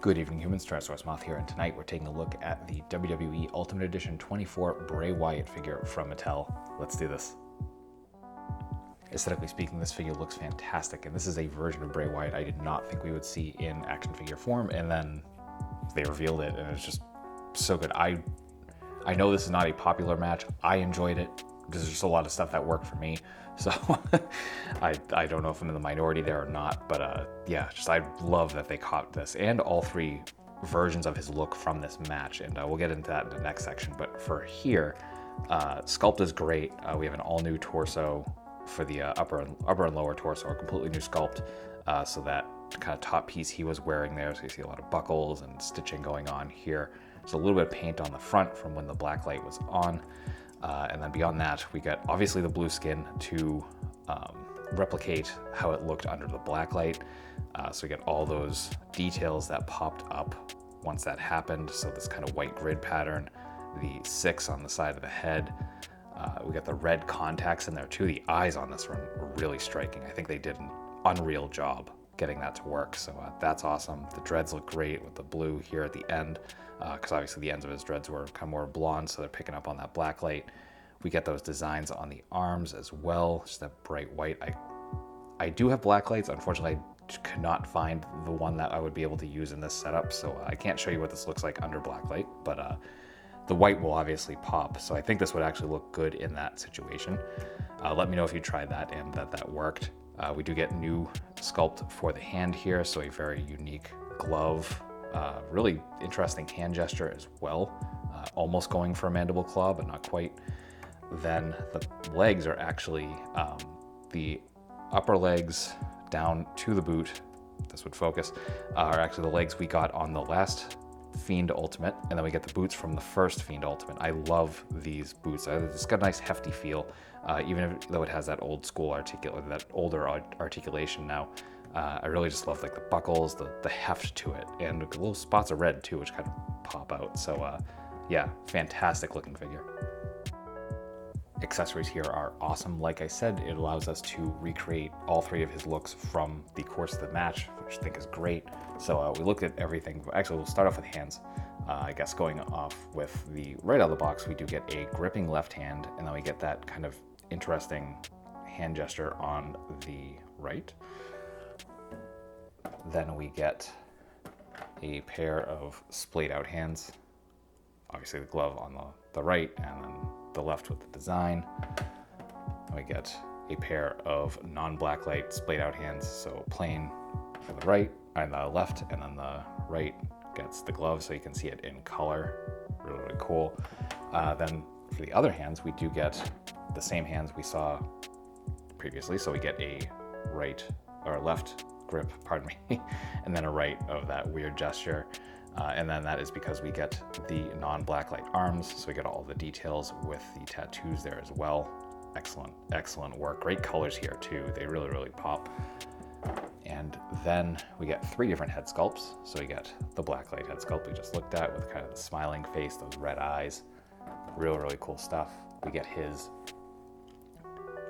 Good evening, humans. Tyrannosaurusmoth here, and tonight we're taking a look at the WWE Ultimate Edition 24 Bray Wyatt figure from Mattel. Let's do this. Aesthetically speaking, this figure looks fantastic, and this is a version of Bray Wyatt I did not think we would see in action figure form, and then they revealed it, and it's just so good. I know this is not a popular match. I enjoyed it. There's just a lot of stuff that worked for me, so I don't know if I'm in the minority there or not, but yeah, just I love that they caught this and all three versions of his look from this match, and we'll get into that in the next section. But for here, sculpt is great. We have an all new torso for the upper and lower torso, a completely new sculpt, so that kind of top piece he was wearing there, so you see a lot of buckles and stitching going on here. There's a little bit of paint on the front from when the black light was on. And then beyond that, we get obviously the blue skin to replicate how it looked under the black light. So we get all those details that popped up once that happened. So this kind of white grid pattern, the 6 on the side of the head. We got the red contacts in there too. The eyes on this one were really striking. I think they did an unreal job getting that to work. So that's awesome. The dreads look great with the blue here at the end, because obviously the ends of his dreads were kind of more blonde, so they're picking up on that black light. We get those designs on the arms as well, just that bright white. I do have black lights. Unfortunately, I could not find the one that I would be able to use in this setup, so I can't show you what this looks like under black light, but the white will obviously pop, so I think this would actually look good in that situation. Let me know if you tried that and that worked. We do get new sculpt for the hand here, so a very unique glove, really interesting hand gesture as well, almost going for a mandible claw, but not quite. Then the legs are actually the upper legs down to the boot, this would focus, are actually the legs we got on the last Fiend Ultimate, and then we get the boots from the first Fiend Ultimate. I love these boots. It's got a nice hefty feel, even though it has that old school that older articulation now. I really just love like the buckles, the heft to it, and little spots of red too, which kind of pop out. So yeah, fantastic looking figure. Accessories here are awesome. Like I said, it allows us to recreate all three of his looks from the course of the match, which I think is great. So we looked at everything. Actually, we'll start off with hands. I guess going off with the right out of the box, we do get a gripping left hand, and then we get that kind of interesting hand gesture on the right. Then we get a pair of splayed out hands. Obviously the glove on the right, and then the left with the design. And we get a pair of non-black light splayed out hands, so plain for the right and the left, and then the right gets the glove so you can see it in color. Really, really cool. Then for the other hands, we do get the same hands we saw previously, so we get a right or left grip, pardon me, and then a right of that weird gesture. And then that is because we get the non-black light arms, so we get all the details with the tattoos there as well. Excellent, excellent work. Great colors here too. They really, really pop. And then we get 3 different head sculpts. So we get the black light head sculpt we just looked at with kind of the smiling face, those red eyes. Really, really cool stuff. We get his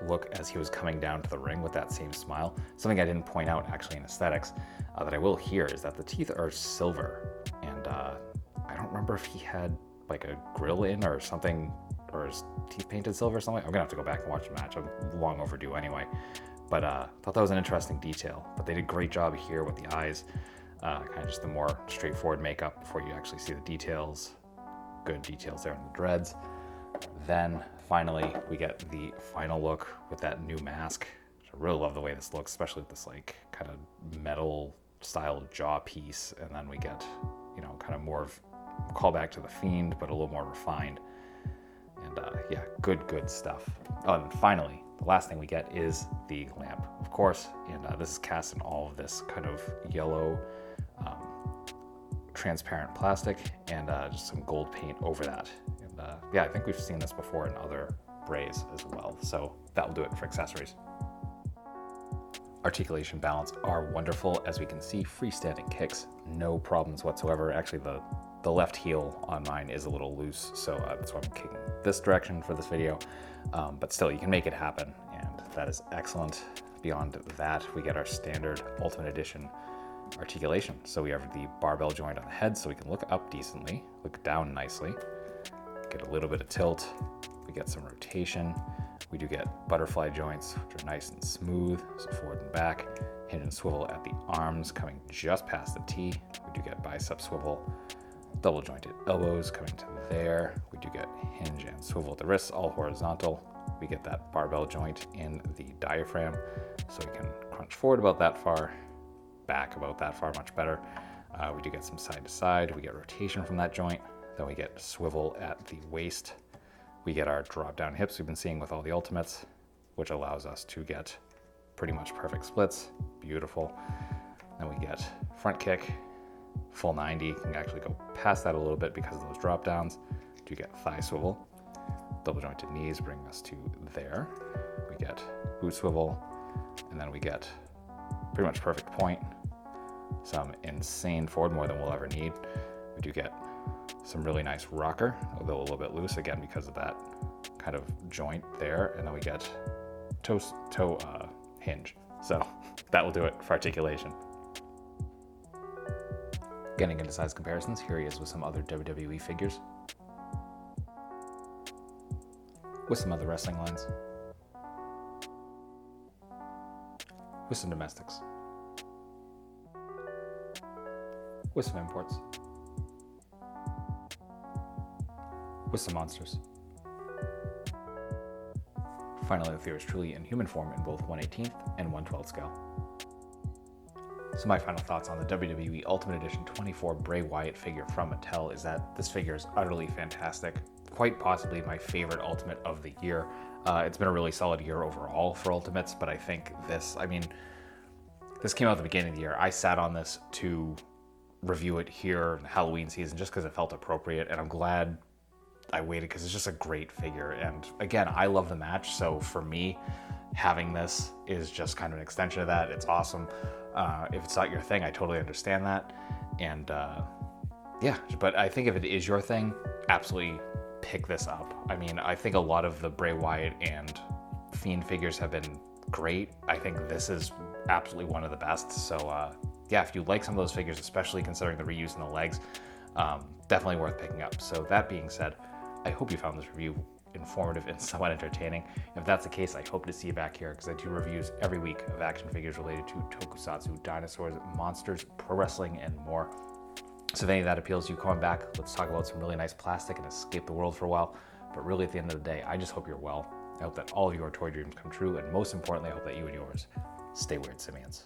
look as he was coming down to the ring with that same smile. Something I didn't point out actually in aesthetics that I will here is that the teeth are silver, and I don't remember if he had like a grill in or something, or his teeth painted silver or something. I'm gonna have to go back and watch the match. I'm long overdue anyway, but thought that was an interesting detail. But they did a great job here with the eyes, kind of just the more straightforward makeup before you actually see the details. Good details there in the dreads. Then finally, we get the final look with that new mask. I really love the way this looks, especially with this like kind of metal style jaw piece. And then we get, you know, kind of more of a callback to the Fiend, but a little more refined. And yeah, good stuff. Oh, and finally, the last thing we get is the lamp, of course. And this is cast in all of this kind of yellow, transparent plastic, and just some gold paint over that. And yeah, I think we've seen this before in other Brays as well. So that'll do it for accessories. Articulation, balance are wonderful. As we can see, freestanding kicks, no problems whatsoever. Actually, the left heel on mine is a little loose, so that's why I'm kicking this direction for this video. But still, you can make it happen, and that is excellent. Beyond that, we get our standard Ultimate Edition articulation. So we have the barbell joint on the head so we can look up decently, look down nicely, get a little bit of tilt, we get some rotation. We do get butterfly joints, which are nice and smooth, so forward and back, hinge and swivel at the arms coming just past the T. We do get bicep swivel, double jointed elbows coming to there. We do get hinge and swivel at the wrists, all horizontal. We get that barbell joint in the diaphragm, so we can crunch forward about that far, back about that far, much better. We do get some side to side. We get rotation from that joint. Then we get swivel at the waist. We get our drop down hips we've been seeing with all the ultimates, which allows us to get pretty much perfect splits. Beautiful. Then we get front kick, full 90. Can actually go past that a little bit because of those drop downs. Do get thigh swivel. Double jointed knees bring us to there. We get boot swivel, and then we get pretty much perfect point. Some insane forward, more than we'll ever need. We do get some really nice rocker, although a little bit loose again because of that kind of joint there. And then we get toe hinge. So that will do it for articulation. Getting into size comparisons, here he is with some other WWE figures, with some other wrestling lines, with some domestics, with some imports, with some monsters. Finally, the figure is truly in human form in both 1/18 and 1/12 scale. So my final thoughts on the WWE Ultimate Edition 24 Bray Wyatt figure from Mattel is that this figure is utterly fantastic, quite possibly my favorite Ultimate of the year. It's been a really solid year overall for Ultimates, but I think this came out at the beginning of the year. I sat on this to review it here in the Halloween season just because it felt appropriate, and I'm glad I waited because it's just a great figure. And again, I love the match, so for me, having this is just kind of an extension of that. It's awesome. If it's not your thing, I totally understand that. And yeah, but I think if it is your thing, absolutely pick this up. I mean, I think a lot of the Bray Wyatt and Fiend figures have been great. I think this is absolutely one of the best. So yeah, if you like some of those figures, especially considering the reuse in the legs, definitely worth picking up. So that being said, I hope you found this review informative and somewhat entertaining. If that's the case, I hope to see you back here because I do reviews every week of action figures related to tokusatsu, dinosaurs, monsters, pro wrestling, and more. So if any of that appeals to you, come on back. Let's talk about some really nice plastic and escape the world for a while. But really, at the end of the day, I just hope you're well. I hope that all of your toy dreams come true, and most importantly, I hope that you and yours stay weird, simians.